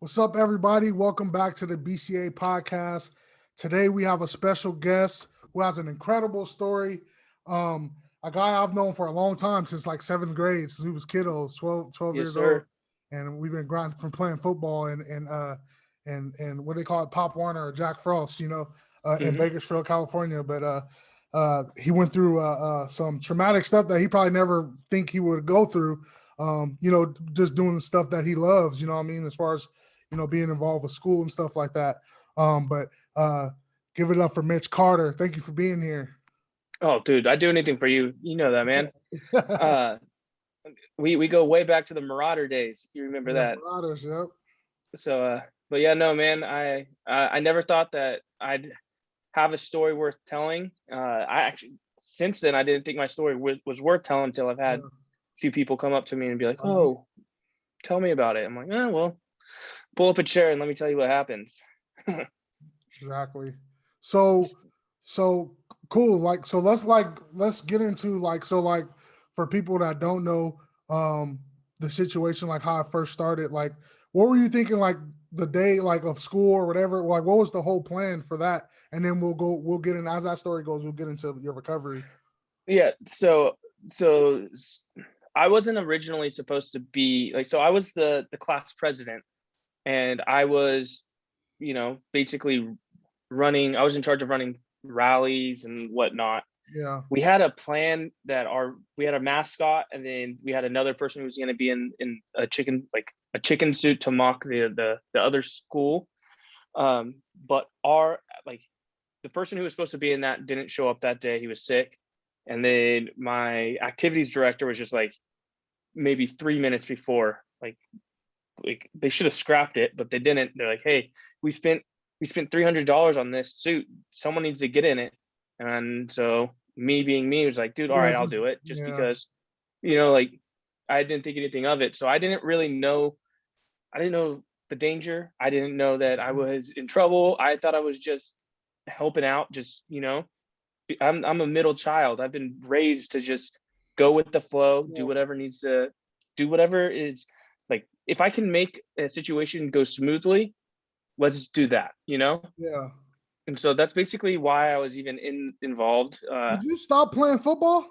What's up, everybody? Welcome back to the BCA podcast. Today we have a special guest who has an incredible story. A guy I've known for a long time, since like seventh grade, since we was kiddos, 12 Yes, years old. sir. And we've been grinding from playing football and what they call it, Pop Warner or Jack Frost, in hmm Bakersfield, California. But he went through some traumatic stuff that he probably never think he would go through. Just doing the stuff that he loves, you know what I mean, as far as being involved with school and stuff like that. But give it up for Mitch Carter. Thank you for being here. Oh, dude, I'd do anything for you. You know that, man. Yeah, Uh, we go way back to the Marauder days, if you remember that. Marauders, yep. So, but yeah, no, man. I never thought that I'd have a story worth telling. I actually since then I didn't think my story was worth telling until I've had Yeah. a few people come up to me and be like, Uh-huh. "Oh, tell me about it." I'm like, "Oh, well, pull up a chair and let me tell you what happens." Exactly. So so cool. Let's get into for people that don't know the situation, like how I first started, like what were you thinking, like the day like of school or whatever? Like what was the whole plan for that? And then we'll get in as that story goes, we'll get into your recovery. Yeah. So I wasn't originally supposed to be like. So I was the class president, and I was, basically running. I was in charge of running rallies and whatnot. Yeah. We had a plan that we had a mascot, and then we had another person who was going to be in a chicken suit to mock the other school. But the person who was supposed to be in that didn't show up that day. He was sick, and then my activities director was just like maybe 3 minutes before, like they should have scrapped it, but they didn't. They're like, "Hey, we spent $300 on this suit. Someone needs to get in it." And so me being me was like, "Dude, all Yeah, right, I'll just do it," just yeah. because, like I didn't think anything of it. So I didn't really know. I didn't know the danger. I didn't know that I was in trouble. I thought I was just helping out. Just I'm a middle child. I've been raised to just go with the flow, do Yeah. whatever needs to do, whatever is like, if I can make a situation go smoothly, let's do that. Yeah. And so that's basically why I was even involved. Did you stop playing football?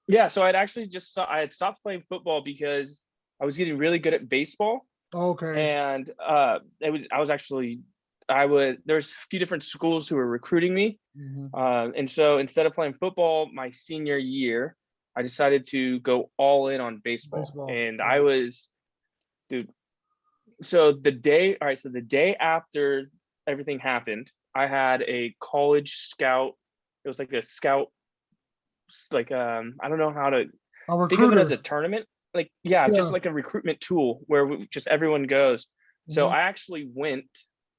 Yeah, so I had stopped playing football because I was getting really good at baseball, Okay. and there's a few different schools who were recruiting me. Hmm. And so instead of playing football my senior year, I decided to go all in on baseball. Baseball. And Yeah. I was, dude. So the day after everything happened, I had a college scout. It was like a scout, like I don't know how to A think of it as recruiter. a tournament. Like, yeah, just Yeah. like a recruitment tool where just everyone goes. So Hmm. I actually went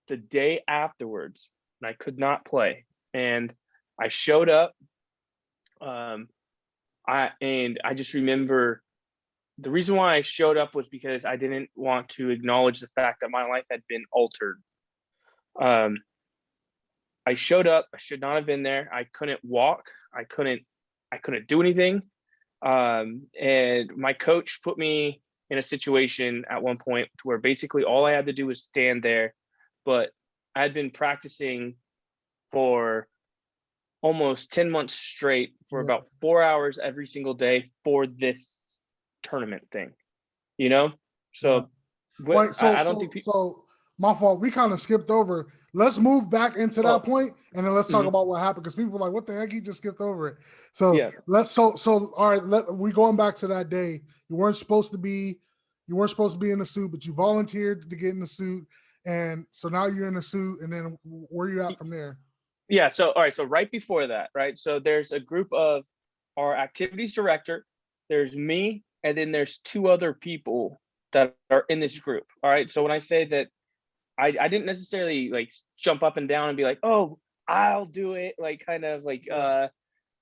the day afterwards, and I could not play. And I showed up. Um, I just remember the reason why I showed up was because I didn't want to acknowledge the fact that my life had been altered. Um, I showed up. I should not have been there. I couldn't walk. I couldn't do anything. And my coach put me in a situation at one point where basically all I had to do was stand there. But I had been practicing for almost 10 months straight for Yeah. about 4 hours every single day for this tournament thing, you know? Yeah. So what Wait, I don't think people, my fault. We kind of skipped over. Let's move back into that oh, point, and then let's talk mhm, about what happened, because people were like, "What the heck? He just skipped over it." So yeah. let's all right. We going back to that day. You weren't supposed to be in the suit, but you volunteered to get in the suit, and so now you're in the suit. And then where you at from there? Yeah. So, all right. So right before that, right. So there's a group of our activities director, there's me, and then there's two other people that are in this group. All right. So when I say that I didn't necessarily like jump up and down and be like, "Oh, I'll do it," like kind of like Yeah.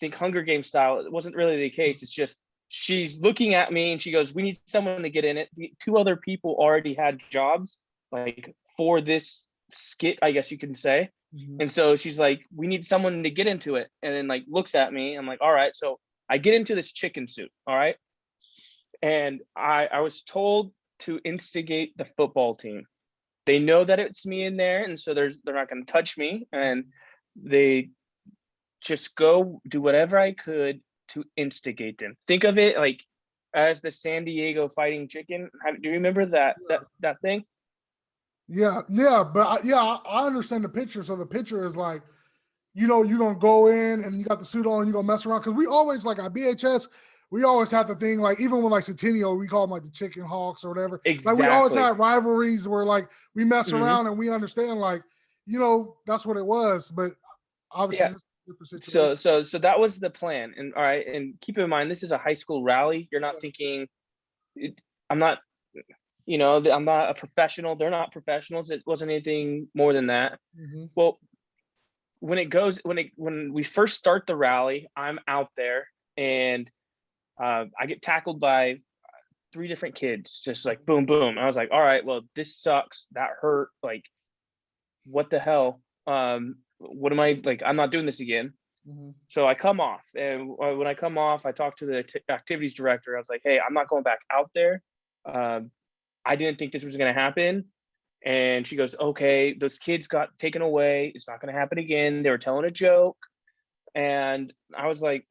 think Hunger Games style. It wasn't really the case. It's just she's looking at me and she goes, "We need someone to get in it." The two other people already had jobs like for this skit, I guess you can say. Mhm. And so she's like, "We need someone to get into it." And then like looks at me. I'm like, "All right." So I get into this chicken suit. All right. And I was told to instigate the football team. they know that it's me in there, and so they're not going to touch me, and they just go do whatever I could to instigate them. Think of it like as the San Diego Fighting Chicken. Do you remember that thing? Yeah, but I understand the picture. So the picture is like, you're gonna go in and you got the suit on, and you're gonna mess around. Because we always, like, at BHS, we always had the thing, like, even with like Centennial, we call them like the Chicken Hawks or whatever. Like, we always Exactly. had rivalries where, like, we mess Mhm. around and we understand, like, that's what it was. But obviously, Yeah. this is a different situation. So that was the plan. And all right, and keep in mind, this is a high school rally. You're not thinking, I'm not, I'm not a professional. They're not professionals. It wasn't anything more than that. Mhm. Well, when we first start the rally, I'm out there, and I get tackled by 3 different kids, just like boom, boom. I was like, all right, well, this sucks. That hurt. Like, what the hell? What am I like? I'm not doing this again. Mhm. So I come off, and when I come off, I talk to the activities director. I was like, hey, I'm not going back out there. I didn't think this was going to happen. And she goes, okay, those kids got taken away. It's not going to happen again. They were telling a joke. And I was like,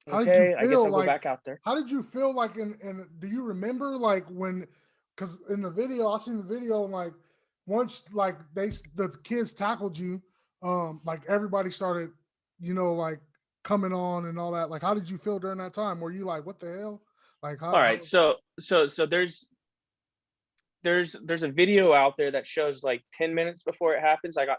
How did you okay, I guess feel? I'll go Like, back out there. how did you feel? Like, and do you remember, like, when? Because in the video, I seen the video, and like, once, like, the kids tackled you, like, everybody started, like, coming on and all that. Like, how did you feel during that time? Were you like, what the hell? Like, All how right, so there's a video out there that shows like 10 minutes before it happens. I got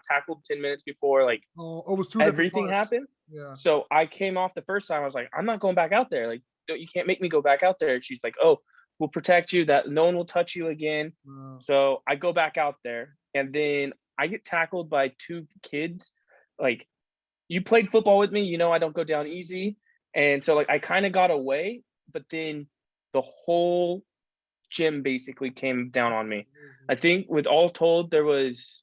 tackled 10 minutes before, like, oh, it was two different everything parts. happened. Yeah. So I came off the first time. I was like, I'm not going back out there. Like, you can't make me go back out there. And she's like, oh, we'll protect you. That no one will touch you again. So I go back out there, and then I get tackled by 2 kids. Like, you played football with me, I don't go down easy. And so, like, I kind of got away, but then the whole gym basically came down on me. I think with all told there was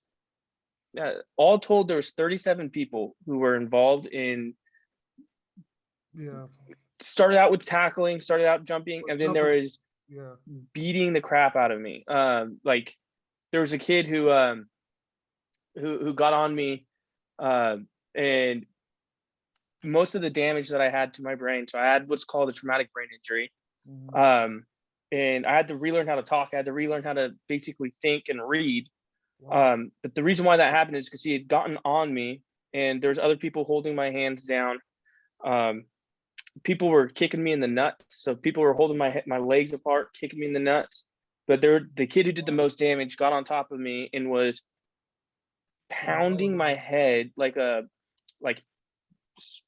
37 people who were involved in. Yeah. Started out with tackling, started out jumping, and then there was Yeah. beating the crap out of me. Like, there was a kid who got on me, and most of the damage that I had to my brain. So I had what's called a traumatic brain injury. Mhm. And I had to relearn how to talk. I had to relearn how to basically think and read. Wow. But the reason why that happened is because he had gotten on me, and there's other people holding my hands down. People were kicking me in the nuts. So people were holding my legs apart, kicking me in the nuts. But the kid who did the most damage got on top of me and was pounding my head like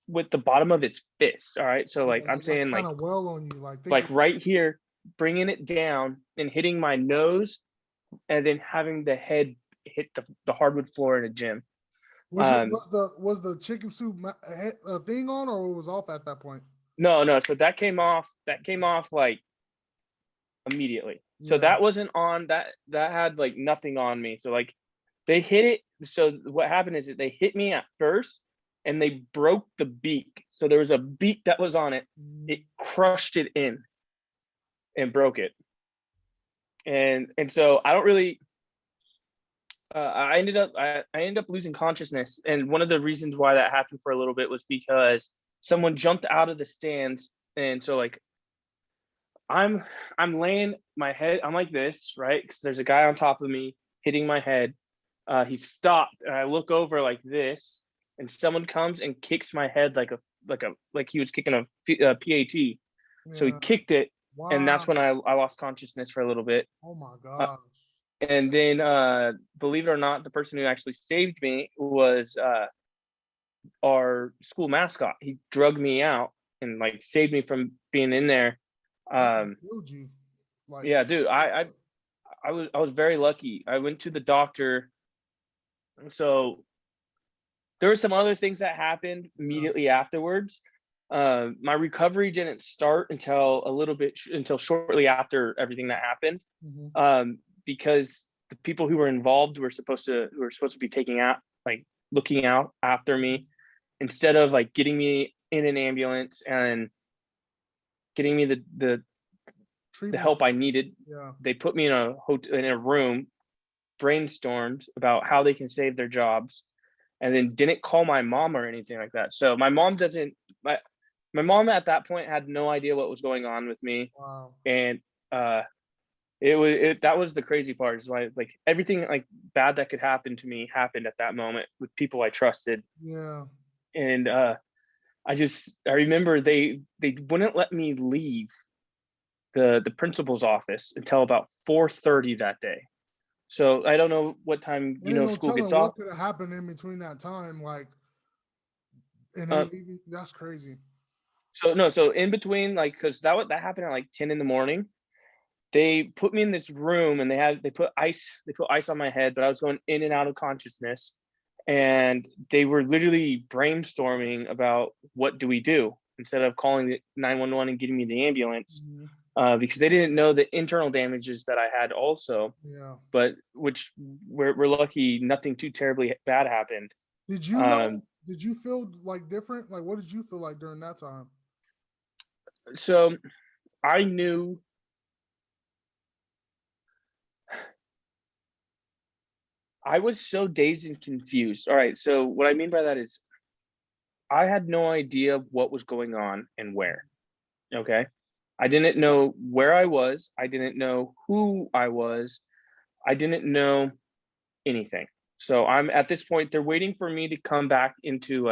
with the bottom of its fist. All right. So, like, I'm saying, kind like of well on you, like right here, bringing it down and hitting my nose, and then having the head hit the hardwood floor in a gym. Was the chicken soup thing on, or it was off at that point? No. So that came off like immediately. So that wasn't on. That had like nothing on me. So, like, they hit it. So what happened is that they hit me at first, and they broke the beak. So there was a beak that was on it. It crushed it in and broke it. And so I don't really. I ended up losing consciousness, and one of the reasons why that happened for a little bit was because someone jumped out of the stands, and so, like, I'm laying my head. I'm like this, right? Because there's a guy on top of me hitting my head. He stopped, and I look over like this, and someone comes and kicks my head like he was kicking a PAT. So he kicked it, and that's when I lost consciousness for a little bit. Oh my gosh. And then, believe it or not, the person who actually saved me was our school mascot. He drugged me out and, like, saved me from being in there. Killed you. Like, Yeah, dude, I was very lucky. I went to the doctor. So there were some other things that happened immediately afterwards. My recovery didn't start until shortly after everything that happened. Because the people who were involved were supposed to be looking out after me, instead of, like, getting me in an ambulance and getting me the help I needed. Yeah. They put me in a room, brainstormed about how they can save their jobs, and then didn't call my mom or anything like that. So my mom my mom at that point had no idea what was going on with me. Wow. And that was the crazy part, is like everything like bad that could happen to me happened at that moment with people I trusted. Yeah. And I remember they wouldn't let me leave the principal's office until about 4:30 that day. So I don't know what time school gets off. What could have happened in between that time, like, and that's crazy. So in between, like, because that happened at like 10 in the morning. They put me in this room and they put ice on my head, but I was going in and out of consciousness, and they were literally brainstorming about what do we do instead of calling 911 and getting me the ambulance. Mm-hmm. Because they didn't know the internal damages that I had also. Yeah. But which we're lucky nothing too terribly bad happened. Did you know? Did you feel like different? Like, what did you feel like during that time? So I knew I was so dazed and confused. All right. So what I mean by that is I had no idea what was going on and where. Okay. I didn't know where I was. I didn't know who I was. I didn't know anything. So I'm at this point, they're waiting for me to come back into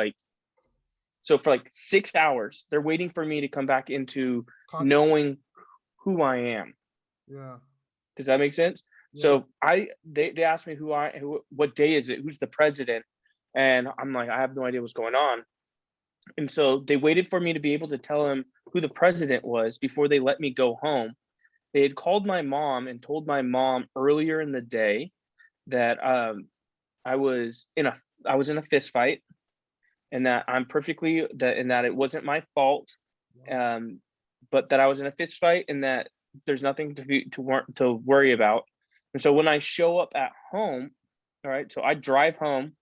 so for like 6 hours, they're waiting for me to come back into knowing who I am. Yeah. Does that make sense? Yeah. So they asked me what day is it? Who's the president? And I'm like, I have no idea what's going on. And so they waited for me to be able to tell them who the president was before they let me go home. They had called my mom and told my mom earlier in the day that I was in a fist fight, and that that it wasn't my fault, but that I was in a fist fight and that there's nothing to worry about. And so when I show up at home, all right, so I drive home,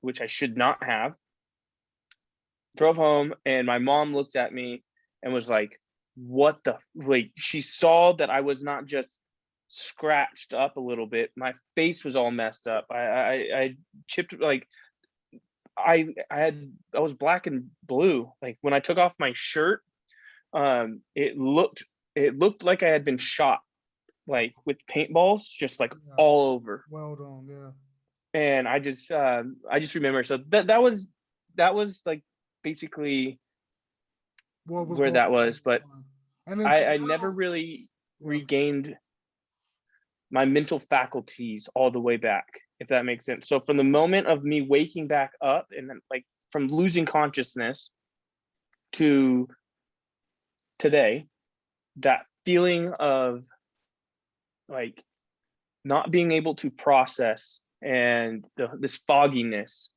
which I should not have. Drove home, and my mom looked at me and was like, what the, like, she saw that I was not just scratched up a little bit. My face was all messed up. I chipped, like, I was black and blue. Like when I took off my shirt, it looked like I had been shot, like with paintballs, just like all over. Well done, yeah. And I just remember, so that was like basically where that was. But I never really regained my mental faculties all the way back, if that makes sense. So from the moment of me waking back up, and then like from losing consciousness to today, that feeling of like not being able to process and this fogginess,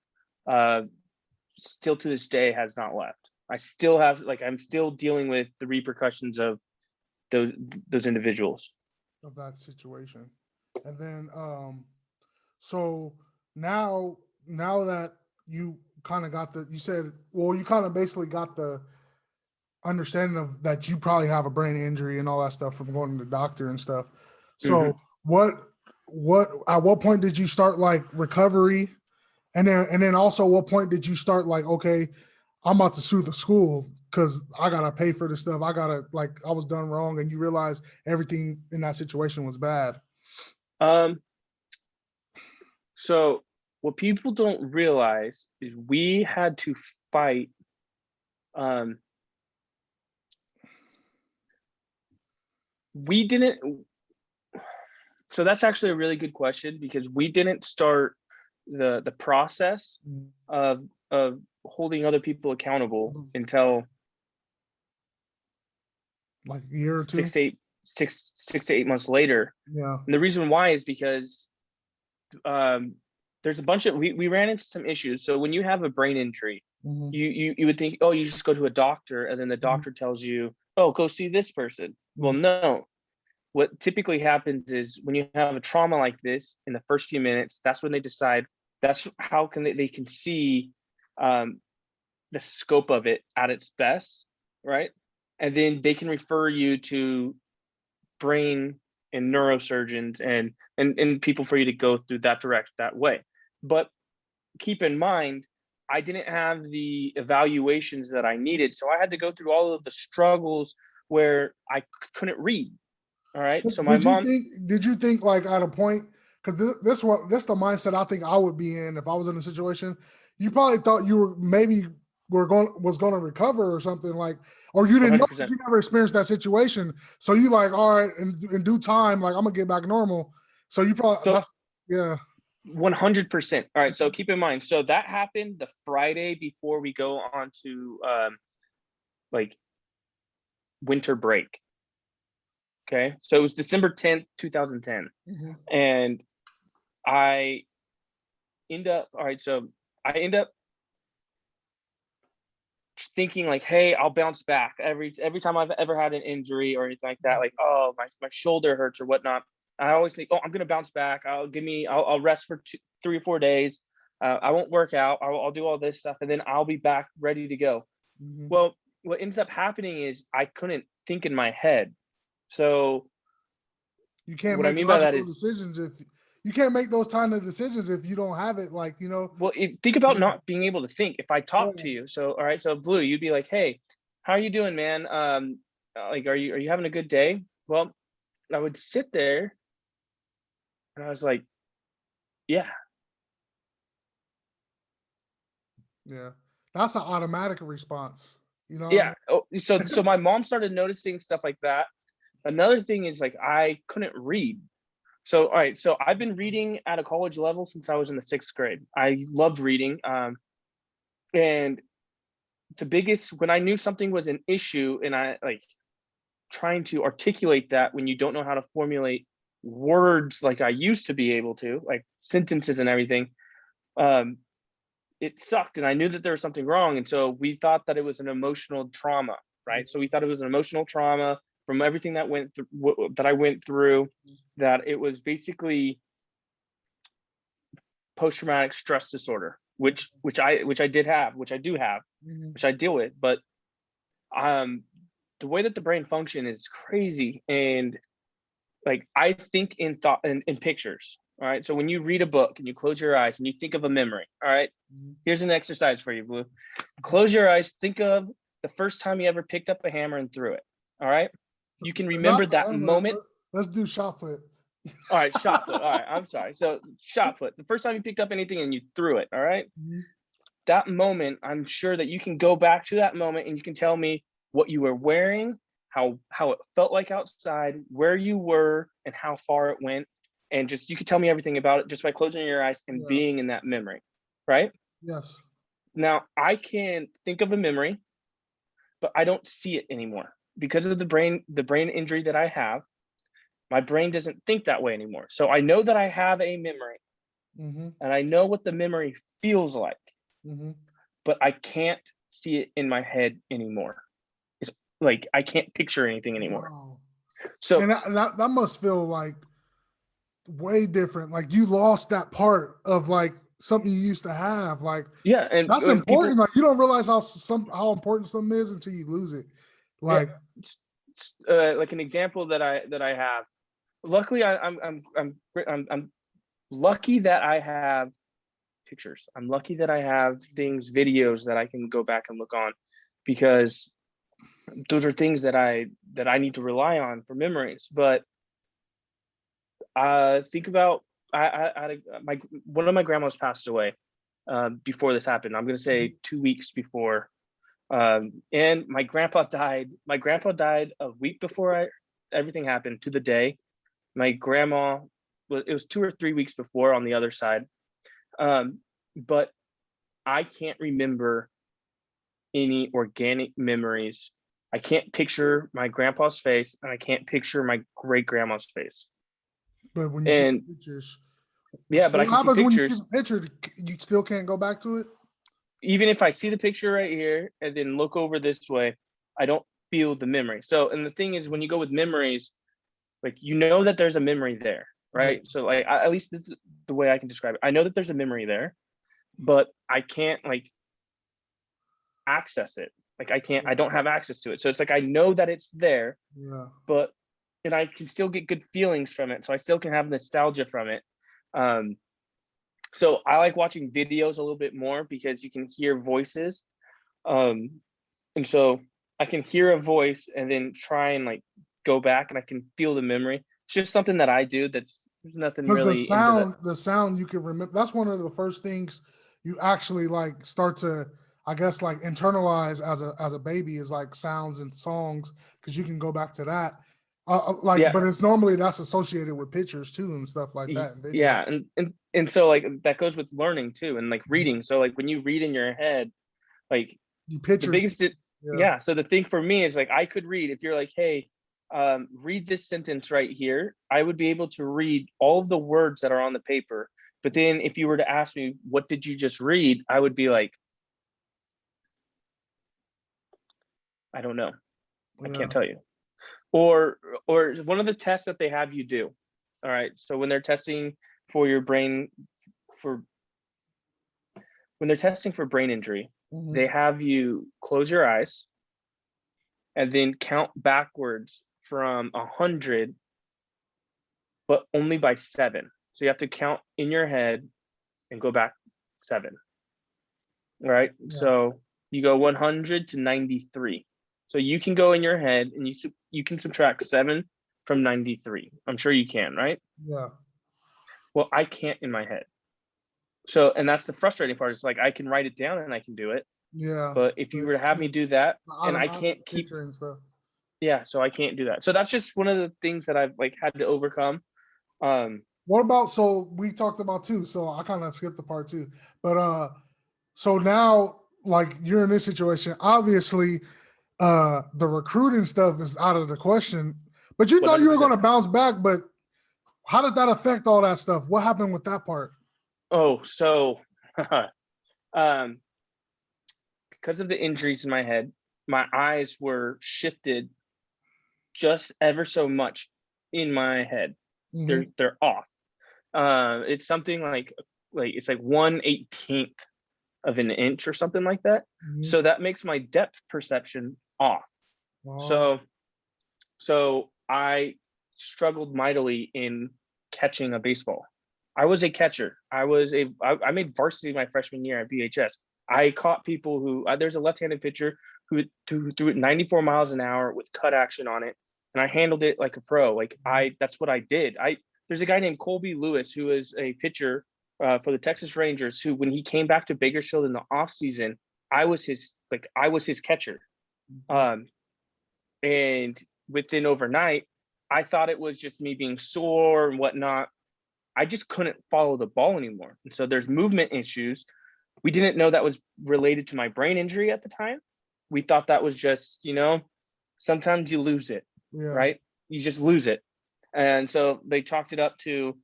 still to this day has not left. I still have, like, I'm still dealing with the repercussions of those individuals, of that situation. And then so now that you kind of got you kind of basically got the understanding of that you probably have a brain injury and all that stuff from going to the doctor and stuff. So what at what point did you start like recovery? And then also what point did you start like, okay, I'm about to sue the school because I gotta pay for this stuff. I was done wrong, and you realize everything in that situation was bad. So what people don't realize is we had to fight. We didn't. So that's actually a really good question, because we didn't start the process of holding other people accountable until like a year or two, 6 to 8 months later. Yeah. And the reason why is because there's a bunch of, we ran into some issues. So when you have a brain injury, you would think, oh, you just go to a doctor, and then the doctor tells you, oh, go see this person. Well, no. What typically happens is when you have a trauma like this, in the first few minutes, that's when they decide, that's how they can see the scope of it at its best, right? and then they can refer you to brain and neurosurgeons and people for you to go through that way. But keep in mind, I didn't have the evaluations that I needed, so I had to go through all of the struggles where I couldn't read. All right, so my mom. Did you think like at a point, because this the mindset I think I would be in if I was in a situation. You probably thought you were maybe was going to recover or something, like, or you didn't know, 100%. you never experienced that situation. So you like, all right, in due time, like I'm gonna get back normal. So you probably, yeah. 100%. All right, so keep in mind, so that happened the Friday before we go on to like winter break. Okay, so it was December 10th, 2010. Mm-hmm. And I end up thinking like, hey, I'll bounce back. Every time I've ever had an injury or anything like that, like, oh, my shoulder hurts or whatnot, I always think, oh, I'm gonna bounce back. I'll rest for 3 or 4 days. I won't work out. I'll do all this stuff, and then I'll be back ready to go. Mm-hmm. Well, what ends up happening is I couldn't think in my head. So you can't what make I mean by that is decisions if you can't make those kind of decisions if you don't have it, like, you know. Well, think about not being able to think. If I talk to you, so all right, so Blue, you'd be like, hey, how are you doing, man? Like, are you having a good day? Well, I would sit there and I was like, yeah. Yeah, that's an automatic response, you know. Yeah. Oh, so my mom started noticing stuff like that. Another thing is, like, I couldn't read. So all right, so I've been reading at a college level since I was in the 6th grade. I loved reading, and the biggest, when I knew something was an issue and I like trying to articulate that when you don't know how to formulate words like I used to be able to, like sentences and everything, it sucked. And I knew that there was something wrong. And so we thought that it was an emotional trauma, right? So we thought it was an emotional trauma from everything that I went through, that it was basically post-traumatic stress disorder, which I do have, Mm-hmm. which I deal with. But the way that the brain function is crazy. And like, I think in pictures. All right, so when you read a book and you close your eyes and you think of a memory, all right, here's an exercise for you, Blue. Close your eyes, think of the first time you ever picked up a hammer and threw it. All right, you can remember that moment. Let's do shot put. All right, shot put. All right, I'm sorry. So shot put, the first time you picked up anything and you threw it. All right, that moment, I'm sure that you can go back to that moment and you can tell me what you were wearing, how it felt like outside, where you were, and how far it went. And just, you could tell me everything about it just by closing your eyes and being in that memory, right? Yes. Now, I can think of the memory, but I don't see it anymore because of the brain injury that I have. My brain doesn't think that way anymore. So I know that I have a memory, and I know what the memory feels like, but I can't see it in my head anymore. It's like I can't picture anything anymore. Wow. So and that must feel like way different. Like you lost that part of like something you used to have. Like, yeah, and that's important. Like you don't realize how important something is until you lose it. Like, like an example that I have. Luckily, I'm lucky that I have pictures. I'm lucky that I have videos that I can go back and look on, because those are things that I need to rely on for memories. But think about, one of my grandmas passed away before this happened. I'm going to say 2 weeks before. And my grandpa died. My grandpa died a week before everything happened, to the day. My grandma, it was 2 or 3 weeks before on the other side. But I can't remember any organic memories. I can't picture my grandpa's face, and I can't picture my great grandma's face. But when you see pictures, but I can see pictures. When you see the picture, you still can't go back to it? Even if I see the picture right here and then look over this way, I don't feel the memory. So, and the thing is, when you go with memories, like, you know that there's a memory there, right? So like, at least this is the way I can describe it. I know that there's a memory there, but I can't like access it. Like I don't have access to it. So it's like, I know that it's there, Yeah. and I can still get good feelings from it. So I still can have nostalgia from it. So I like watching videos a little bit more because you can hear voices. And so I can hear a voice and then try and like go back and I can feel the memory. It's just something that I do. There's nothing Because really into the. the sound you can remember. That's one of the first things you actually like start to, I guess, like internalize as a baby is like sounds and songs because you can go back to that. Yeah. But it's normally that's associated with pictures too and stuff like that and video. Yeah. And so like that goes with learning too and like Mhm. reading. So like when you read in your head, like You the pictures. biggest, Yeah. so the thing for me is like I could read, if you're like, hey, read this sentence right here, I would be able to read all of the words that are on the paper. But then if you were to ask me, what did you just read? I would be like, I don't know. I Yeah. can't tell you. Or one of the tests that they have you do. All right. So when they're testing for your brain, for when they're testing for brain injury, Mhm. they have you close your eyes and then count backwards from 100, but only by 7. So you have to count in your head and go back 7. All right. Yeah. So you go 100 to 93. So you can go in your head and you can subtract 7 from 93. I'm sure you can, right? Yeah. Well, I can't in my head. So, and that's the frustrating part. Is like I can write it down and I can do it, Yeah. but if you But were to have me do that, the and I automatic can't keep, picture and stuff. yeah, so I can't do that. So that's just one of the things that I've like had to overcome. What about, so we talked about two, so I kind of skipped the part two, but so now like you're in this situation, obviously the recruiting stuff is out of the question, but you thought you were 100%. going to bounce back, but how did that affect all that stuff? What happened with that part? Oh, so um, because of the injuries in my head, my eyes were shifted just ever so much in my head. Mm-hmm. They're off. It's something like it's like 1/18 of an inch or something like that. Mm-hmm. So that makes my depth perception off. Wow. So I struggled mightily in catching a baseball. I was a catcher. I made varsity my freshman year at BHS. I caught people who there's a left-handed pitcher who threw it 94 miles an hour with cut action on it, and I handled it like a pro. Like that's what I did. There's a guy named Colby Lewis who is a pitcher for the Texas Rangers who, when he came back to Bakersfield in the offseason, I was his catcher. Um, and within overnight, I thought it was just me being sore and whatnot. I just couldn't follow the ball anymore. And so there's movement issues. We didn't know that was related to my brain injury at the time. We thought that was just, sometimes you lose it, Yeah. right? You just lose it. And so they chalked it up to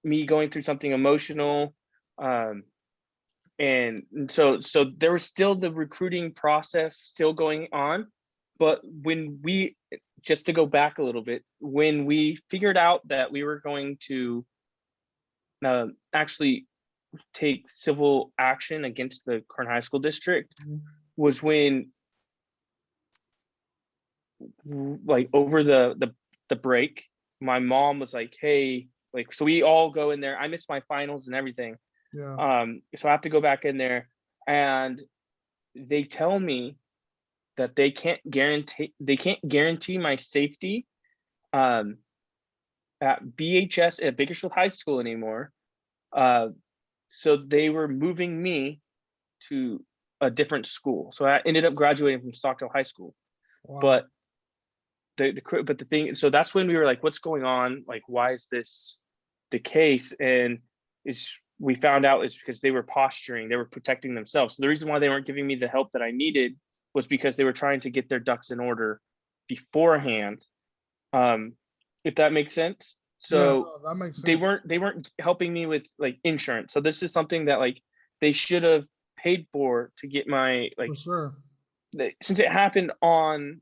me going through something emotional. And so there was still the recruiting process still going on. But just to go back a little bit, when we figured out that we were going to actually take civil action against the current high school district, was when, like, over the break, my mom was like, hey, like, so we all go in there. I missed my finals and everything. Yeah. So I have to go back in there, and they tell me that they can't guarantee my safety at BHS at Bakersfield High School anymore. So they were moving me to a different school. So I ended up graduating from Stockdale High School. Wow. But the thing, so that's when we were like, what's going on? Like, why is this the case? And we found out it's because they were posturing, they were protecting themselves. So the reason why they weren't giving me the help that I needed was because they were trying to get their ducks in order beforehand. If that makes sense. So that makes sense. they weren't helping me with like insurance. So this is something that like they should have paid for to get my, like, For sure. since it happened on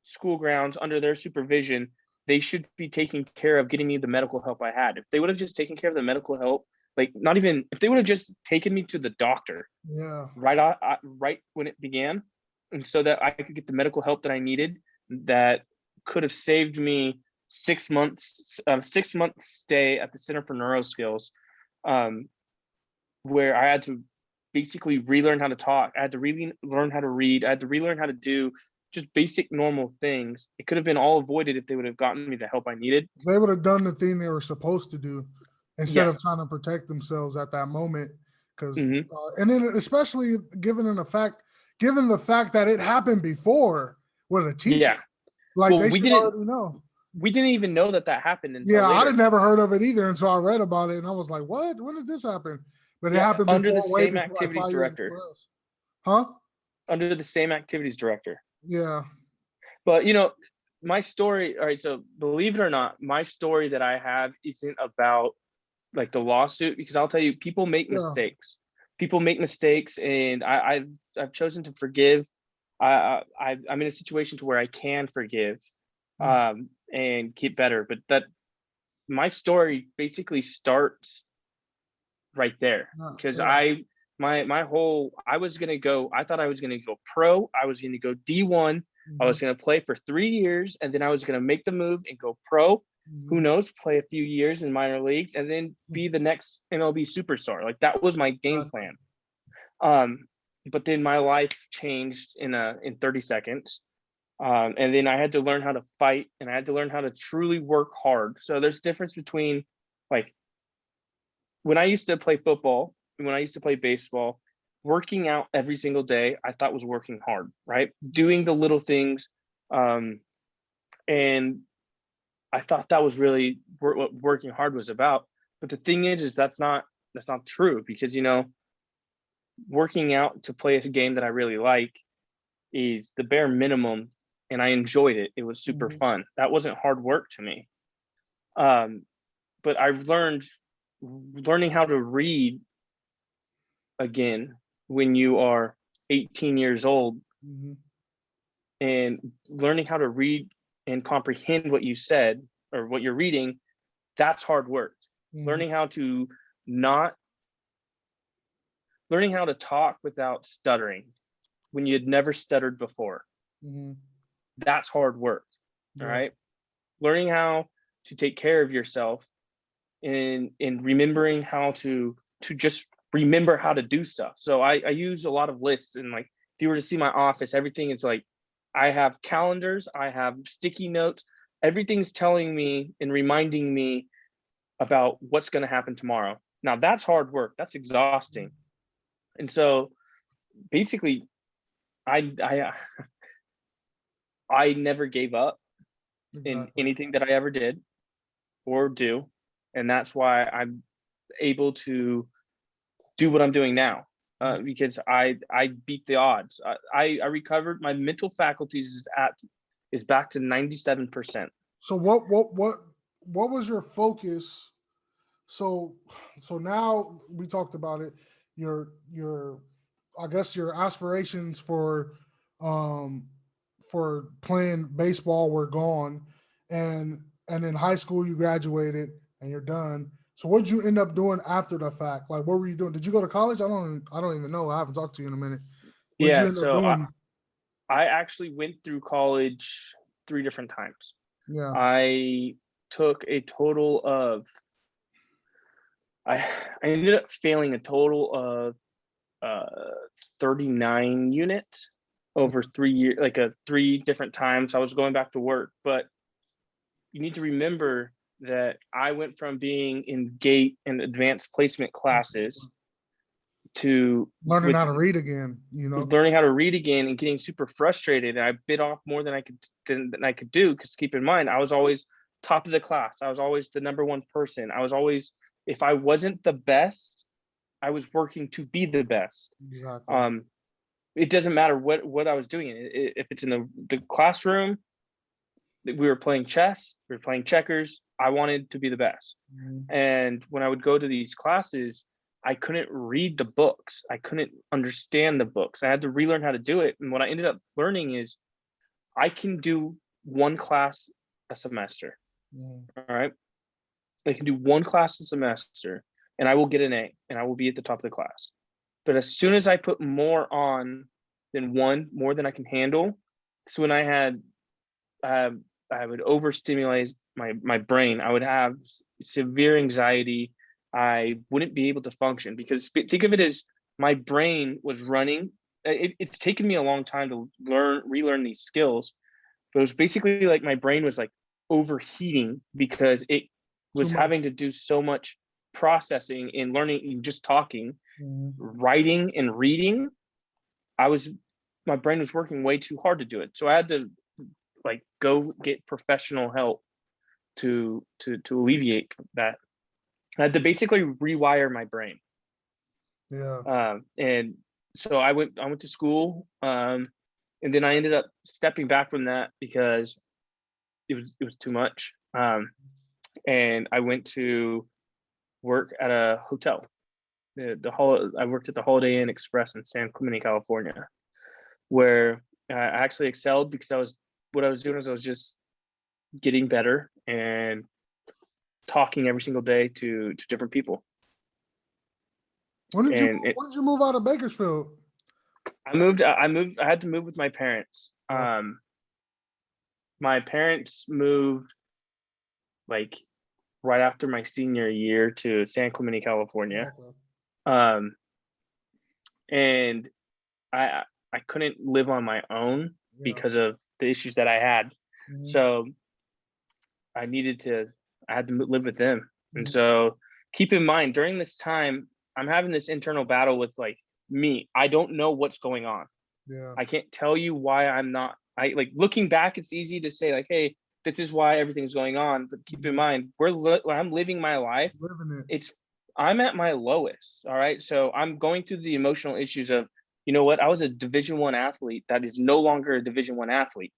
school grounds under their supervision, they should be taking care of getting me the medical help I had. If they would have just taken care of the medical help like not even if they would have just taken me to the doctor Yeah. right when it began, and so that I could get the medical help that I needed, that could have saved me 6 months, 6 month stay at the Center for Neuroskills, where I had to basically relearn how to talk. I had to really learn how to read. I had to relearn how to do just basic normal things. It could have been all avoided if they would have gotten me the help I needed. They would have done the thing they were supposed to do instead of Yes. trying to protect themselves at that moment. Because hmm and then especially given the fact that it happened before with a teacher, Yeah. like Well, they should already know. we didn't even know that happened until Yeah, I'd later. have never heard of it either until I read about it, and I was like, "What? When did this happen?" But it Yeah, happened under the before, way same before, like activities 5 years director. before us. Huh? Under the same activities director. Yeah. But my story, all right, so believe it or not, my story that I have isn't about like the lawsuit, because I'll tell you, people make Yeah. mistakes. People make mistakes, and I've chosen to forgive. I'm in a situation to where I can forgive, and get better. But that my story basically starts right there, because Yeah. I thought I was gonna go pro. I was gonna go D1. I was gonna play for 3 years, and then I was gonna make the move and go pro. Who knows, play a few years in minor leagues, and then be the next MLB superstar. Like, that was my game plan. But then my life changed in 30 seconds. And then I had to learn how to fight, and I had to learn how to truly work hard. So there's a difference between, like, when I used to play football and when I used to play baseball, working out every single day, I thought was working hard, right? Doing the little things. And I thought that was really what working hard was about. But the thing is that's not true, because, working out to play a game that I really like is the bare minimum, and I enjoyed it. It was super fun. That wasn't hard work to me. But I've learning how to read again when you are 18 years old, and learning how to read and comprehend what you said or what you're reading, that's hard work. Learning how to talk without stuttering when you had never stuttered before, that's hard work. All right. Learning how to take care of yourself, and remembering how to just remember how to do stuff. So I use a lot of lists, and, like, if you were to see my office, everything is like, I have calendars, I have sticky notes, everything's telling me and reminding me about what's going to happen tomorrow. Now, that's hard work. That's exhausting. And so basically, I never gave up in anything that I ever did or do. And that's why I'm able to do what I'm doing now, because I beat the odds. I recovered. My mental faculties is back to 97%. So what was your focus? So now we talked about it. Your I guess your aspirations for playing baseball were gone, and in high school you graduated and you're done. So what did you end up doing after the fact? Like, what were you doing? Did you go to college? I don't even know. I haven't talked to you in a minute. What did you Yeah, end up so doing? I actually went through college 3 different times. Yeah. I took a total of I ended up failing a total of 39 units over 3 years, like 3 different times. I was going back to work, but you need to remember that I went from being in gate and advanced placement classes to Learning how to read again, learning how to read again and getting super frustrated. And I bit off more than I could do, because keep in mind, I was always top of the class. I was always the number one person. I was always, if I wasn't the best, I was working to be the best. Exactly. It doesn't matter what I was doing. If it's in the classroom, we were playing chess, we were playing checkers, I wanted to be the best. And when I would go to these classes, I couldn't read the books. I couldn't understand the books. I had to relearn how to do it. And what I ended up learning is I can do one class a semester. All right. I can do one class a semester. and I will get an A and I will be at the top of the class. But as soon as I put more on than one, more than I can handle, so when I would overstimulate my brain. I would have severe anxiety. I wouldn't be able to function because think of it as my brain was running. It's taken me a long time to relearn these skills, but it was basically like my brain was like overheating because it was having to do so much processing and learning, just talking, writing and reading. My brain was working way too hard to do it. So I had to like go get professional help to alleviate that. I had to basically rewire my brain. And so I went to school, and then I ended up stepping back from that because it was too much. And I went to work at a hotel. I worked at the Holiday Inn Express in San Clemente, California, where I actually excelled because what I was doing is I was just getting better and talking every single day to different people. When did you move out of Bakersfield? I had to move with my parents. My parents moved like right after my senior year to San Clemente, California. And I couldn't live on my own because of the issues that I had. So I had to live with them. And so keep in mind, during this time, I'm having this internal battle with like me. I don't know what's going on. I can't tell you why looking back, it's easy to say like, hey, this is why everything's going on. But keep in mind, I'm living my life. I'm at my lowest. All right. So I'm going through the emotional issues of, you know what? I was a Division I athlete that is no longer a Division I athlete.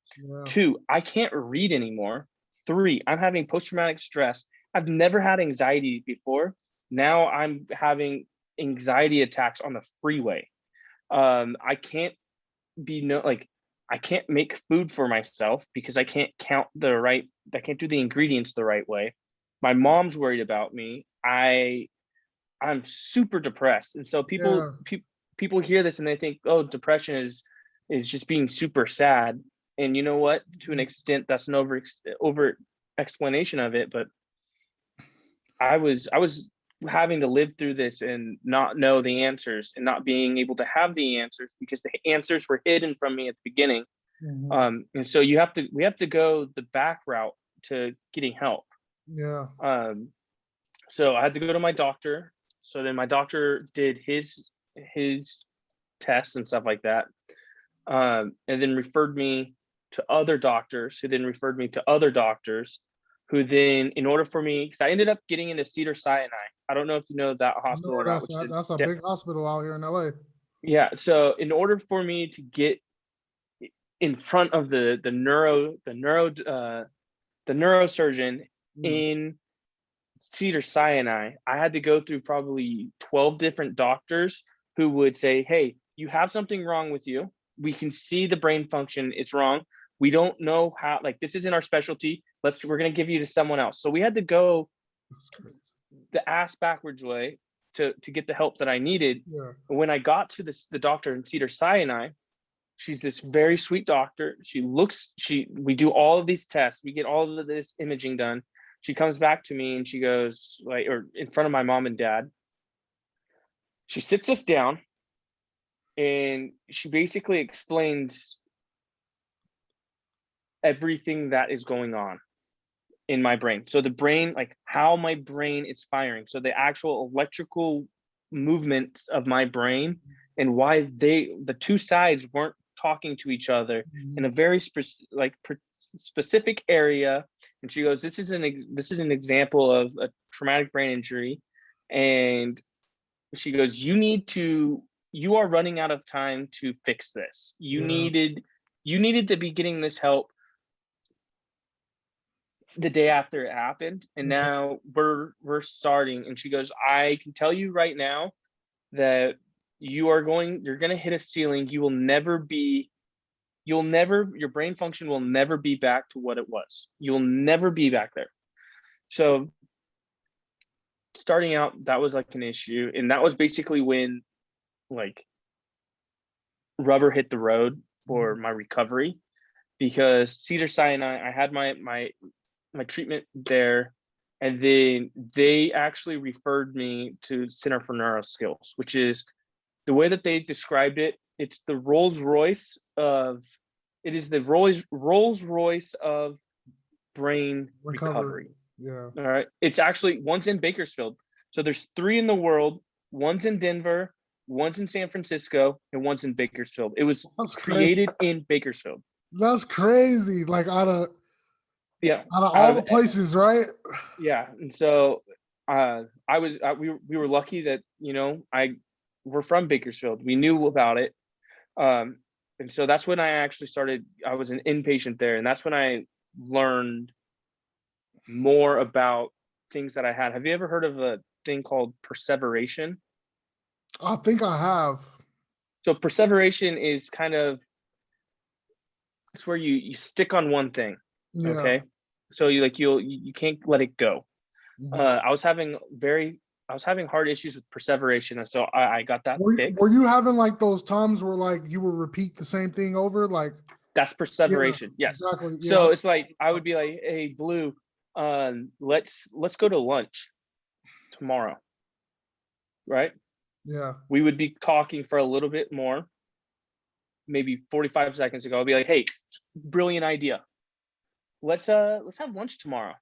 2, I can't read anymore. 3, I'm having post-traumatic stress. I've never had anxiety before. Now I'm having anxiety attacks on the freeway. I can't I can't make food for myself because I can't I can't do the ingredients the right way. My mom's worried about me. I'm super depressed. And so people hear this and they think, oh, depression is just being super sad. And you know what? To an extent, that's an over explanation of it. But I was having to live through this and not know the answers and not being able to have the answers because the answers were hidden from me at the beginning. And so we have to go the back route to getting help. So I had to go to my doctor. So then my doctor did his tests and stuff like that. And then referred me to other doctors who then referred me to other doctors who then, in order for me, because I ended up getting into Cedars-Sinai. I don't know if you know that hospital or not. That's a big hospital out here in LA. Yeah. So in order for me to get in front of the neurosurgeon in Cedars-Sinai, I had to go through probably 12 different doctors who would say, hey, you have something wrong with you. We can see the brain function. It's wrong. We don't know how, this isn't our specialty. We're going to give you to someone else. So we had to go the ass backwards way to get the help that I needed. When I got to the doctor in Cedars-Sinai, she's this very sweet doctor. We do all of these tests. We get all of this imaging done. She comes back to me and she goes, or in front of my mom and dad, she sits us down and she basically explains everything that is going on in my brain. So the brain, how my brain is firing. So the actual electrical movements of my brain and why the two sides weren't talking to each other in a very specific area. And she goes, this is an example of a traumatic brain injury. And she goes, you are running out of time to fix this. You needed to be getting this help the day after it happened. And now we're starting. And she goes, I can tell you right now that you're going to hit a ceiling. Your brain function will never be back to what it was. You'll never be back there. So starting out, that was like an issue. And that was basically when like rubber hit the road for my recovery, because Cedars-Sinai, I had my treatment there, and then they actually referred me to Center for Neuroskills, which is the way that they described it. It's the Rolls Royce of brain recovery. Yeah. All right. It's actually, one's in Bakersfield. So there's 3 in the world. One's in Denver, one's in San Francisco, and one's in Bakersfield. It was created in Bakersfield. That's crazy. Like out of all the places, right? Yeah. And so we were lucky that, we're from Bakersfield. We knew about it. And so that's when I actually started. I was an inpatient there, and that's when I learned more about things that I had. Have you ever heard of a thing called perseveration? I think I have. So perseveration is kind of, it's where you stick on one thing. Yeah. Okay. So you can't let it go. I was having hard issues with perseveration, and so I got that fixed. Were you having like those times where like you would repeat the same thing over? Like that's perseveration. Yeah, yes. Exactly. Yeah. So it's like I would be like, "Hey, Blue, let's go to lunch tomorrow." Right? Yeah. We would be talking for a little bit more, maybe 45 seconds ago. I'll be like, "Hey, brilliant idea. Let's have lunch tomorrow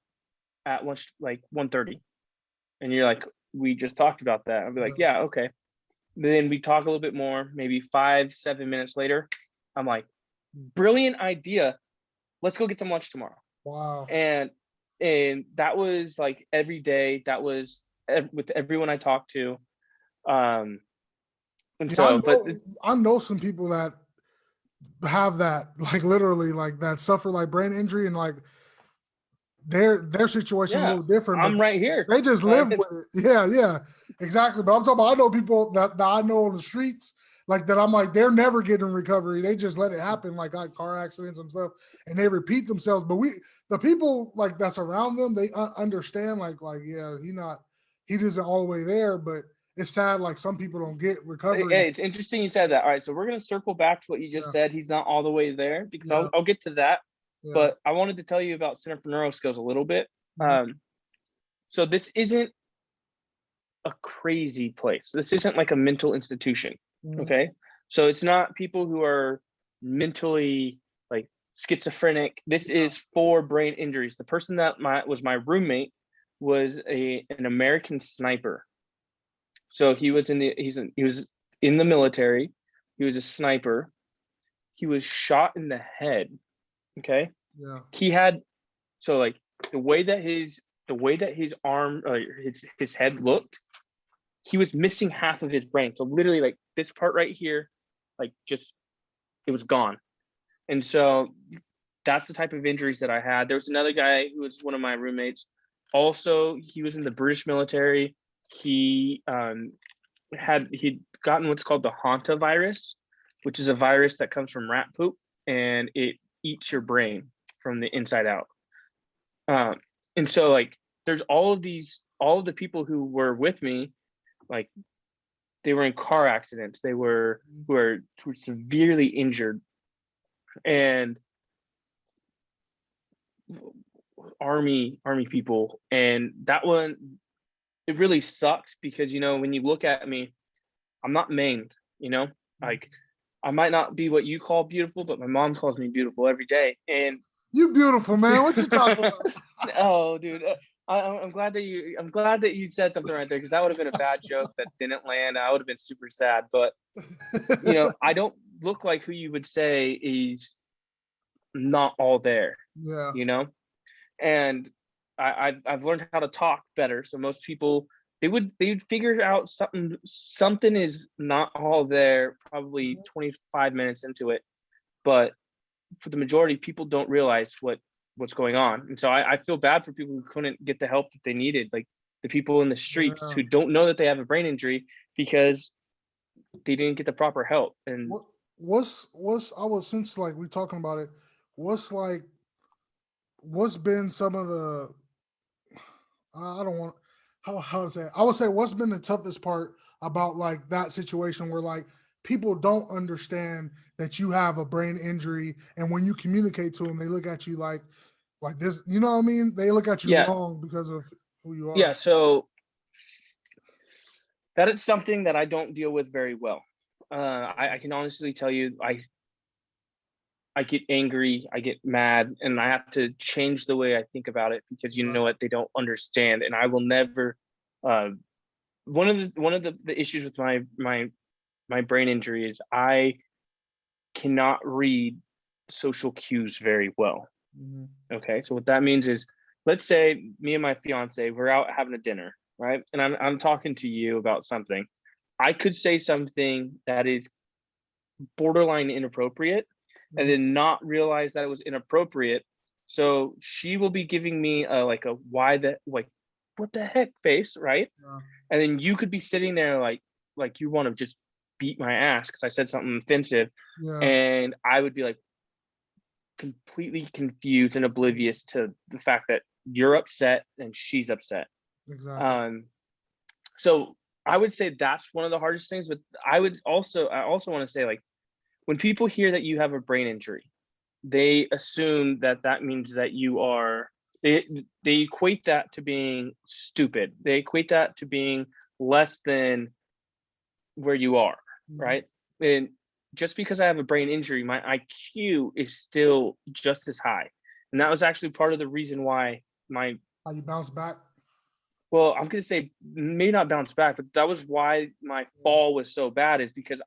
at lunch, like 1:30." And you're like, "We just talked about that." I'll be like, "Yeah, okay." Then we talk a little bit more, maybe 5-7 minutes later. I'm like, "Brilliant idea. Let's go get some lunch tomorrow." Wow. And that was like every day. That was with everyone I talked to. And yeah, so, I know some people that have that, like literally, like that suffer like brain injury, and like their situation a little different. I'm right here. They just live with it. Yeah, exactly. But I'm talking about, I know people that I know on the streets, like that I'm like, they're never getting recovery. They just let it happen, like car accidents and stuff, and they repeat themselves. But the people like that's around them, they understand, like, yeah, he isn't all the way there, but it's sad, like some people don't get recovery. Hey, it's interesting you said that. All right, so we're gonna circle back to what you just said. He's not all the way there, because I'll get to that. Yeah. But I wanted to tell you about Center for Neuroskills a little bit. So this isn't a crazy place. This isn't like a mental institution. Okay, so it's not people who are mentally like schizophrenic. This is for brain injuries. The person that was my roommate was an American sniper. So he was in the military. He was a sniper. He was shot in the head. Okay. Yeah. He had, so like the way that his arm, his head looked, he was missing half of his brain. So literally like this part right here, like just, it was gone. And so that's the type of injuries that I had. There was another guy who was one of my roommates. Also, he was in the British military. He'd gotten what's called the Hanta virus, which is a virus that comes from rat poop, and it eats your brain from the inside out. And so like there's all of the people who were with me, like they were in car accidents, they were severely injured, and army people. And that one, it really sucks, because when you look at me, I'm not maimed, like I might not be what you call beautiful, but my mom calls me beautiful every day. And you beautiful, man. What you talking about? Oh, dude, I'm glad that you said something right there, because that would have been a bad joke that didn't land. I would have been super sad. But I don't look like who you would say is not all there. Yeah. And I've learned how to talk better. So most people, they'd figure out something is not all there probably 25 minutes into it. But for the majority, people don't realize what's going on. And so I feel bad for people who couldn't get the help that they needed, like the people in the streets who don't know that they have a brain injury because they didn't get the proper help. And since like we're talking about it, what's been some of the how to say it? I would say what's been the toughest part about like that situation where like people don't understand that you have a brain injury, and when you communicate to them, they look at you like this. You know what I mean? They look at you Yeah, wrong because of who you yeah. are. So that is something that I don't deal with very well. I can honestly tell you, I get angry, I get mad, and I have to change the way I think about it because you know what, they don't understand, and I will never. Uh, one of the issues with my brain injury is I cannot read social cues very well. Mhm. Okay, so what that means is, let's say me and my fiance we're out having a dinner, right? And I'm talking to you about something. I could say something that is borderline inappropriate and Mhm. then not realize that it was inappropriate. So she will be giving me a like a why the like what the heck face, right? Yeah. And then you could be sitting there like you want to just beat my ass because I said something offensive, Yeah. and I would be like completely confused and oblivious to the fact that you're upset and she's upset. Exactly. Um, so I would say that's one of the hardest things. But I also want to say like when people hear that you have a brain injury, they assume that that means that you are they equate that to being stupid. They equate that to being less than where you are, Mhm. right? And just because I have a brain injury, my IQ is still just as high. And that was actually part of the reason why my How you bounce back? well, I'm gonna say maybe not bounce back, but that was why my Yeah. fall was so bad is because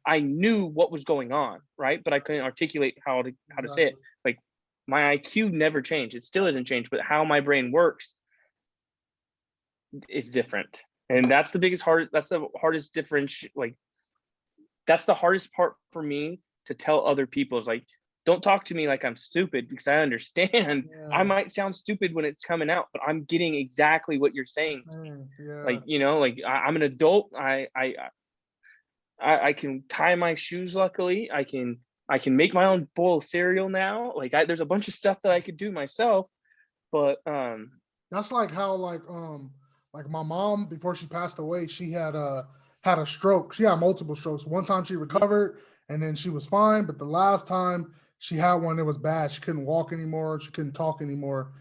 I knew what was going on, right? But I couldn't articulate how to say it. Exactly. Like my IQ never changed. It still hasn't changed, but how my brain works is different. And that's the hardest difference like that's the hardest part for me to tell other people is like, don't talk to me like I'm stupid because I understand I Yeah. might sound stupid when it's coming out, but I'm getting exactly what you're saying. Man. Yeah. Like, like I'm an adult. I can tie my shoes. Luckily, I can make my own bowl of cereal now. Like there's a bunch of stuff that I could do myself, but That's like how like my mom before she passed away, she had a stroke. She had multiple strokes. One time she mhm, recovered and then she was fine, but the last time she had one, it was bad. She couldn't walk anymore. She couldn't talk anymore.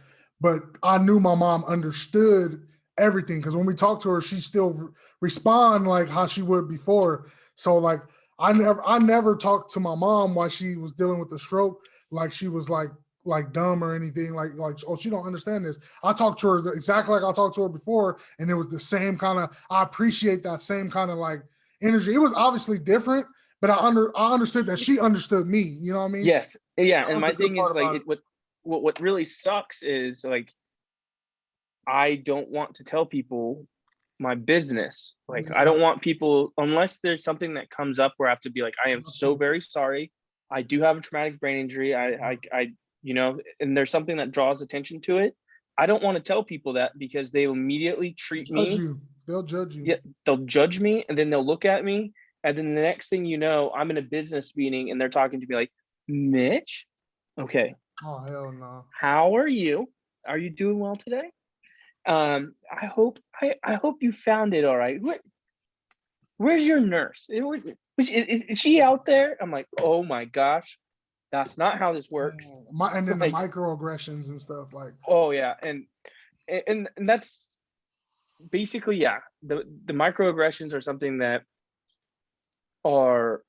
But I knew my mom understood everything because when we talked to her, she still respond like how she would before. So like I never talked to my mom while she was dealing with the stroke like she was like dumb or anything like oh she don't understand this. I talked to her exactly like I talked to her before, and it was the same kind of. I appreciate that same kind of like energy. It was obviously different, but I understood that she understood me. You know what I mean? yes, yeah. That And was the my good thing part is like about it. what really sucks is like I don't want to tell people my business. Like I Yeah, don't want people unless there's something that comes up where I have to be like, I am so exactly. very sorry. I do have a traumatic brain injury. And there's something that draws attention to it. I don't want to tell people that because they will immediately treat Judge me. you. They'll judge you. Yeah, they'll judge me and then they'll look at me. And then the next thing you know, I'm in a business meeting and they're talking to me like, Mitch, okay, Oh hell no. how are you? Are you doing well today? I hope you found it all right. Where's your nurse? Is she out there? I'm like, oh my gosh, that's not how this works. Man. And then the Like, microaggressions and stuff like oh yeah, and that's basically yeah. The microaggressions are something that are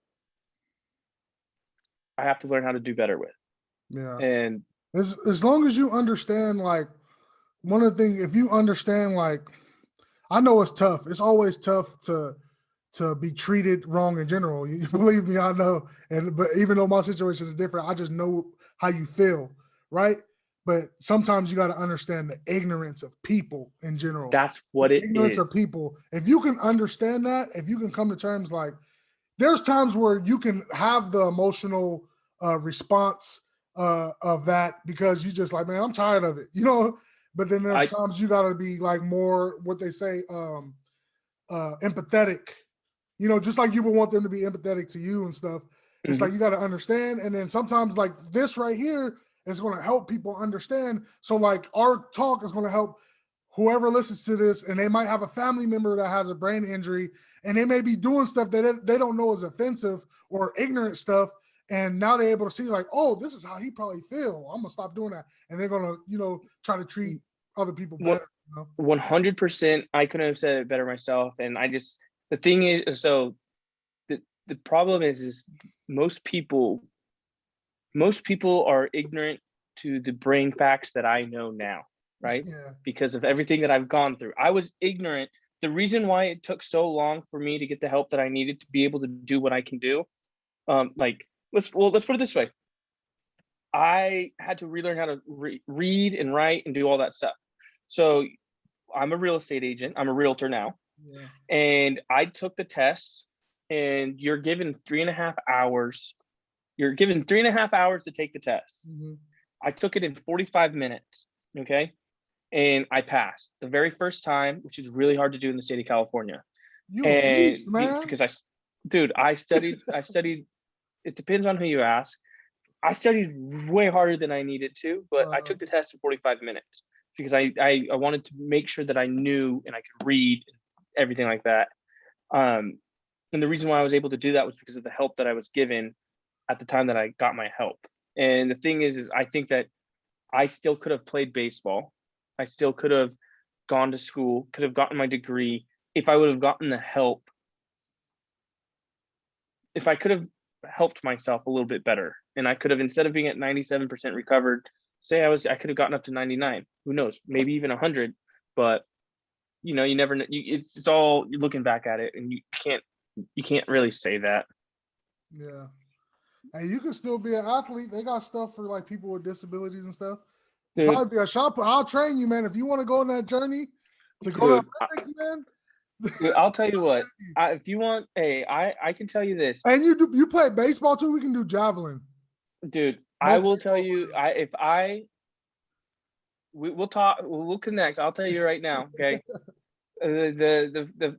I have to learn how to do better with. yeah. And As long as you understand like one of the things if you understand like I know it's tough. It's always tough to be treated wrong in general. You believe me, I know. And but even though my situation is different, I just know how you feel, right? But sometimes you got to understand the ignorance of people in general. that's The what it ignorance of is. people. If you can understand that, if you can come to terms like there's times where you can have the emotional response of that because you just like, man, I'm tired of it, you know. But then there's I times you got to be like more what they say, empathetic. You know, just like you would want them to be empathetic to you and stuff. It's mhm. like you got to understand, and then sometimes like this right here is going to help people understand. So like our talk is going to help whoever listens to this, and they might have a family member that has a brain injury, and they may be doing stuff that they don't know is offensive or ignorant stuff. And now they're able to see like, oh, this is how he probably feel. I'm gonna stop doing that. And they're gonna, try to treat other people better. 100%. I couldn't have said it better myself. And the thing is, so the problem is most people are ignorant to the brain facts that I know now, right? Yeah. Because of everything that I've gone through. I was ignorant. The reason why it took so long for me to get the help that I needed to be able to do what I can do, let's put it this way. I had to relearn how to read and write and do all that stuff. So I'm a real estate agent. I'm a realtor now. Yeah. And I took the test, and you're given 3.5 hours. You're given 3.5 hours to take the test. Mm-hmm. I took it in 45 minutes. Okay. And I passed the very first time, which is really hard to do in the state of California. You a beast, man. Because I studied, it depends on who you ask. I studied way harder than I needed to, but I took the test in 45 minutes because I wanted to make sure that I knew and I could read and everything like that. And the reason why I was able to do that was because of the help that I was given at the time that I got my help. And the thing is I think that I still could have played baseball. I still could have gone to school, could have gotten my degree if I would have gotten the help. If I could have helped myself a little bit better, and I could have, instead of being at 97% recovered, say I could have gotten up to 99. Who knows? Maybe even 100. But you never know. It's all, you're looking back at it, and you can't really say that. Yeah. And you can still be an athlete. They got stuff for like people with disabilities and stuff. Dude, probably be a shot put. I'll train you, man. If you want to go on that journey to go to Olympics, man. Dude, I'll tell you what. If you want, I can tell you this. And you play baseball too. We can do javelin. Dude, I will tell you. We'll talk. We'll connect. I'll tell you right now. Okay. The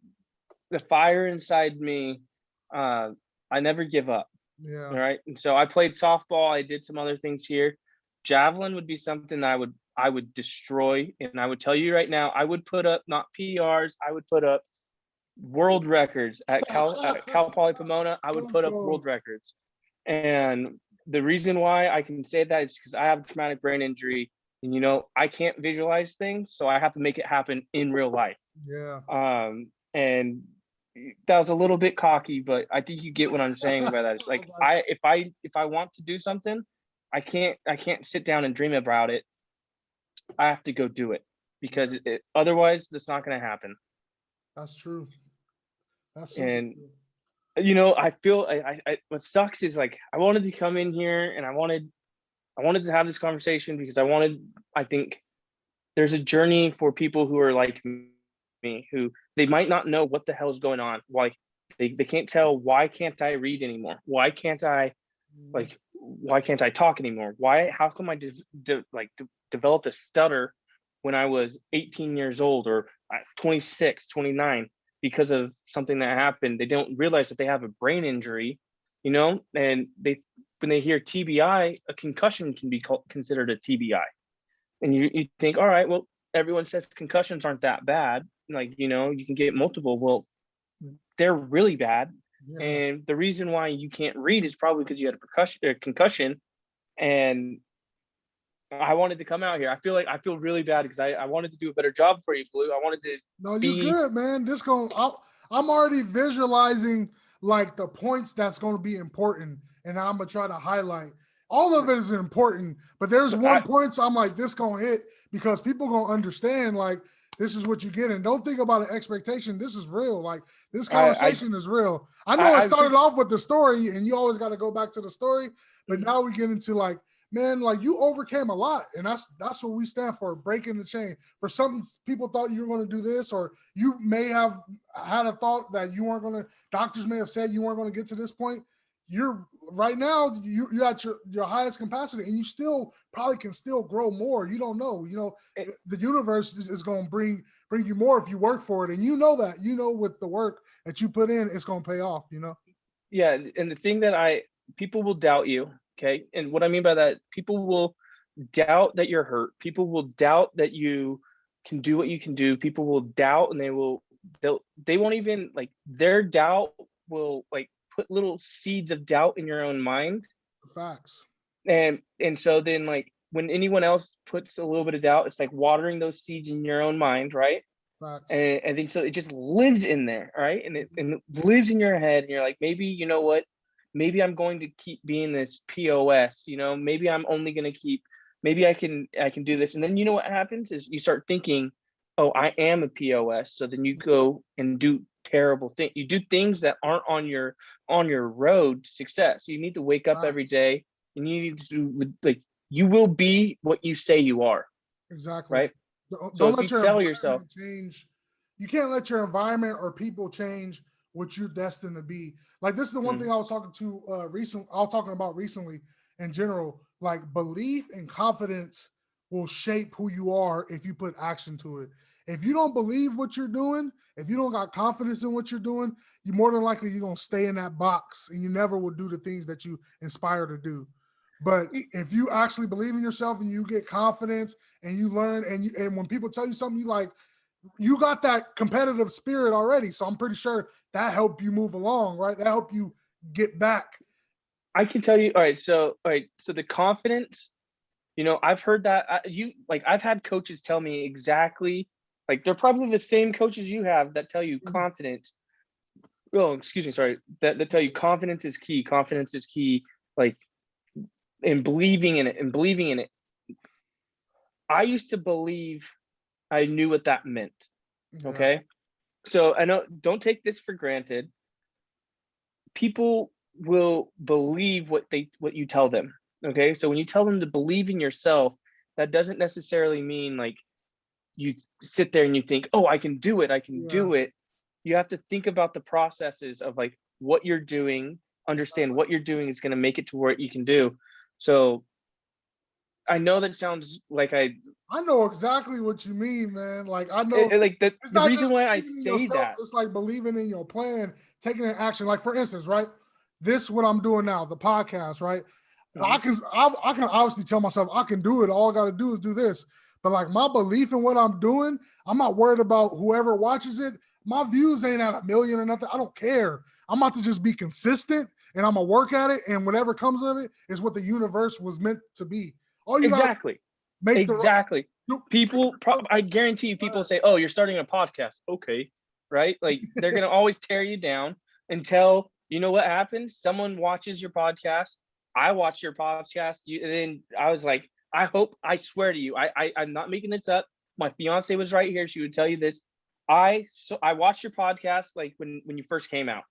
fire inside me. I never give up. Yeah. All right. And so I played softball. I did some other things here. Javelin would be something that I would destroy. And I would tell you right now, I would put up not PRs. I would put up world records at Cal Poly Pomona. I would put up world records. And the reason why I can say that is because I have a traumatic brain injury, and I can't visualize things, so I have to make it happen in real life. Yeah. And that was a little bit cocky, but I think you get what I'm saying by that. It's like if I want to do something, I can't sit down and dream about it. I have to go do it, because otherwise that's not going to happen. That's true. That's and true. I feel what sucks is like I wanted to come in here and I wanted to have this conversation because I think there's a journey for people who are like me, who they might not know what the hell's going on. Why they can't tell, why can't I read anymore? Why can't I talk anymore? How come I developed a stutter when I was 18 years old or 26, 29 because of something that happened? They don't realize that they have a brain injury, and when they hear TBI, a concussion can be considered a TBI. And you think, all right, well, everyone says concussions aren't that bad. Like, you can get multiple. Well, they're really bad. Yeah. And the reason why you can't read is probably because you had a concussion. And I wanted to come out here. I feel really bad because I wanted to do a better job for you, Blue. I wanted to. No, you're good, man. I'm already visualizing like the points that's going to be important, and I'm gonna try to highlight. All of it is important, but there's points I'm like, this gonna hit because people gonna understand like this is what you get, and don't think about an expectation. This is real. Like this conversation is real. I know I started off with the story, and you always got to go back to the story, but now we get into like, man, like you overcame a lot, and that's what we stand for, breaking the chain. For some people thought you were going to do this, or you may have had a thought that you weren't going to, doctors may have said you weren't going to get to this point. You're right now, you at your highest capacity, and you still probably can still grow more. You don't know, the universe is going to bring you more if you work for it. And that, with the work that you put in, it's going to pay off, Yeah. And the thing that people will doubt you. Okay. And what I mean by that, people will doubt that you're hurt. People will doubt that you can do what you can do, people will doubt, and they won't even, like, their doubt will like put little seeds of doubt in your own mind. Facts. And so then, like, when anyone else puts a little bit of doubt, it's like watering those seeds in your own mind, right? Facts. And I think so it just lives in there, right? And it lives in your head, and you're like, maybe, you know what, maybe I'm going to keep being this POS, you know, maybe I'm only going to keep, maybe I can do this. And then, you know, what happens is you start thinking, oh, I am a POS. So then you go and do terrible things. You do things that aren't on your road to success. You need to wake up every day, and you need to do, like, you will be what you say you are. Exactly. Right. Don't let your tell yourself change. You can't let your environment or people change what you're destined to be. Like, this is the one thing I was talking about recently in general. Like, belief and confidence will shape who you are if you put action to it. If you don't believe what you're doing, if you don't got confidence in what you're doing, you more than likely you're gonna stay in that box, and you never will do the things that you inspire to do. But if you actually believe in yourself and you get confidence and you learn, and when people tell you something, you like, you got that competitive spirit already. So I'm pretty sure that helped you move along, right? That helped you get back. I can tell you. All right. So the confidence, you know, I've heard that I've had coaches tell me exactly, like, they're probably the same coaches you have that tell you confidence. Oh, excuse me. Sorry. That tell you confidence is key. Confidence is key. Like, and believing in it. I used to believe I knew what that meant. Okay. So I know, don't take this for granted. People will believe what you tell them. Okay. So when you tell them to believe in yourself, that doesn't necessarily mean like you sit there and you think, oh, I can do it. I can do it. You have to think about the processes of like what you're doing, understand what you're doing is going to make it to where you can do. So I know that sounds like I know exactly what you mean, man. Like, I know like the reason just why I believing in say yourself, that. it's like believing in your plan, taking an action. Like, for instance, right? This what I'm doing now, the podcast, right? I can obviously tell myself I can do it. All I got to do is do this. But like, my belief in what I'm doing, I'm not worried about whoever watches it. My views ain't at 1 million or nothing. I don't care. I'm about to just be consistent, and I'm gonna work at it, and whatever comes of it is what the universe was meant to be. All you Exactly. People, I guarantee you, people say, oh, you're starting a podcast. Okay. Right. Like, they're going to always tear you down until, you know what happens? Someone watches your podcast. I watched your podcast. And then I was like, I swear to you, I'm not making this up. My fiance was right here. She would tell you this. I watched your podcast, like when you first came out,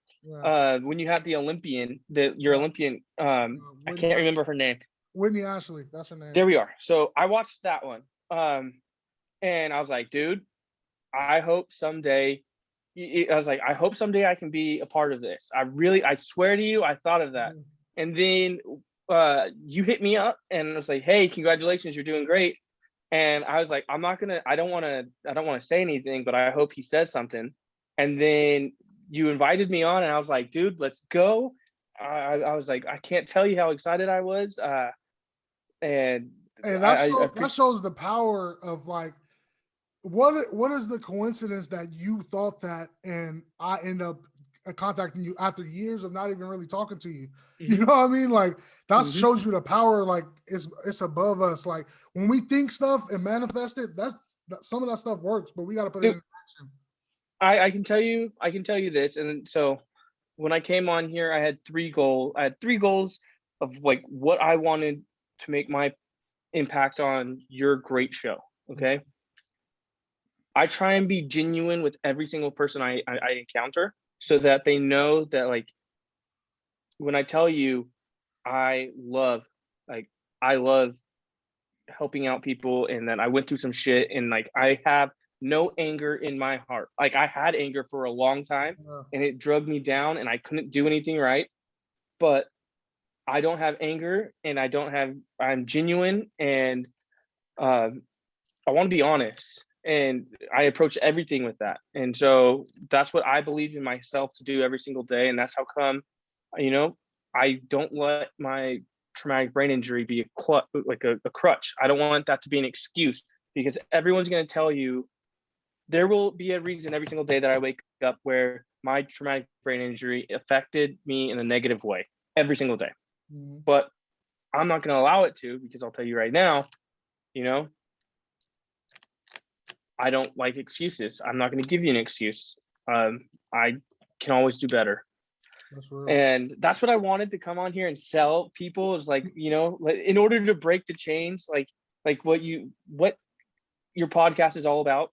when you had the Olympian, your Olympian, I can't remember her name. Whitney Ashley, that's her name. There we are. So I watched that one. And I was like, dude, I hope someday I can be a part of this. I swear to you, I thought of that. And then you hit me up and I was like, hey, congratulations, you're doing great. And I was like, I don't want to say anything, but I hope he says something. And then you invited me on, and I was like, dude, let's go. I was like, I can't tell you how excited I was. And that shows the power of, like, what is the coincidence that you thought that, and I end up contacting you after years of not even really talking to you. You know what I mean? Like, that shows you the power. Like, it's above us. Like, when we think stuff and manifest it, some of that stuff works, but we got to put it in action. I can tell you this. And so when I came on here, I had 3 goals. I had 3 goals of like what I wanted to make my impact on your great show. Okay. I try and be genuine with every single person I encounter, so that they know that, like, when I tell you I love helping out people, and that I went through some shit, and like, I have no anger in my heart. Like, I had anger for a long time, and it drug me down, and I couldn't do anything right. But I don't have anger, and I'm genuine, and I want to be honest. And I approach everything with that. And so that's what I believe in myself to do every single day. And that's how come, you know, I don't let my traumatic brain injury be a crutch. I don't want that to be an excuse. because everyone's going to tell you there will be a reason every single day that I wake up where my traumatic brain injury affected me in a negative way every single day. Mhm. But I'm not going to allow it to, because I'll tell you right now, you know, I don't like excuses. I'm not going to give you an excuse. I can always do better. That's real. And that's what I wanted to come on here and sell people, is like, you know, like, in order to break the chains, like what your podcast is all about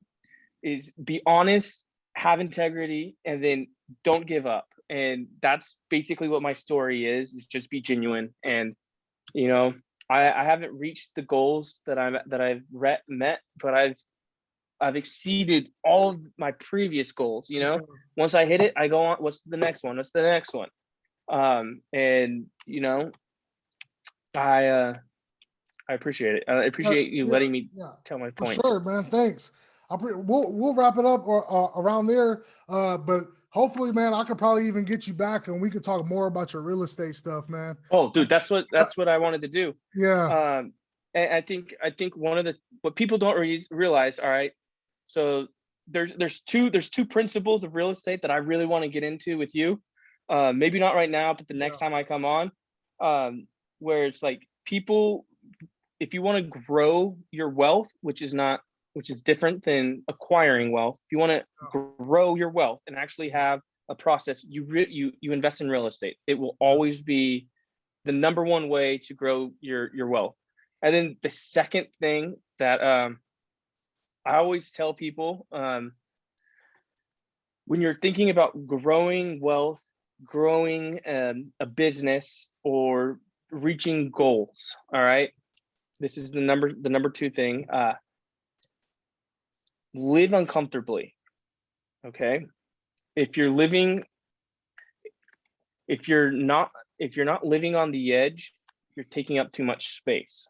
is be honest, have integrity, and then don't give up. And that's basically what my story is just be genuine. And, you know, I haven't reached the goals that I've met, but I've exceeded all of my previous goals. You know, once I hit it, I go on, what's the next one? What's the next one? And, you know, I appreciate it. I appreciate you letting me tell my point. For sure, man. Thanks. We'll wrap it up around there. But hopefully, man, I could probably even get you back and we could talk more about your real estate stuff, man. Oh, dude, that's what I wanted to do. Yeah. And I think one of what people don't realize. All right, so there's two principles of real estate that I really want to get into with you. Maybe not right now, but the next time I come on, where it's like, people, if you want to grow your wealth, which is different than acquiring wealth. If you want to grow your wealth and actually have a process, you invest in real estate. It will always be the number one way to grow your wealth. And then the second thing that I always tell people, when you're thinking about growing wealth, growing a business, or reaching goals, all right, this is the number two thing. Live uncomfortably. Okay, if you're not living on the edge, you're taking up too much space.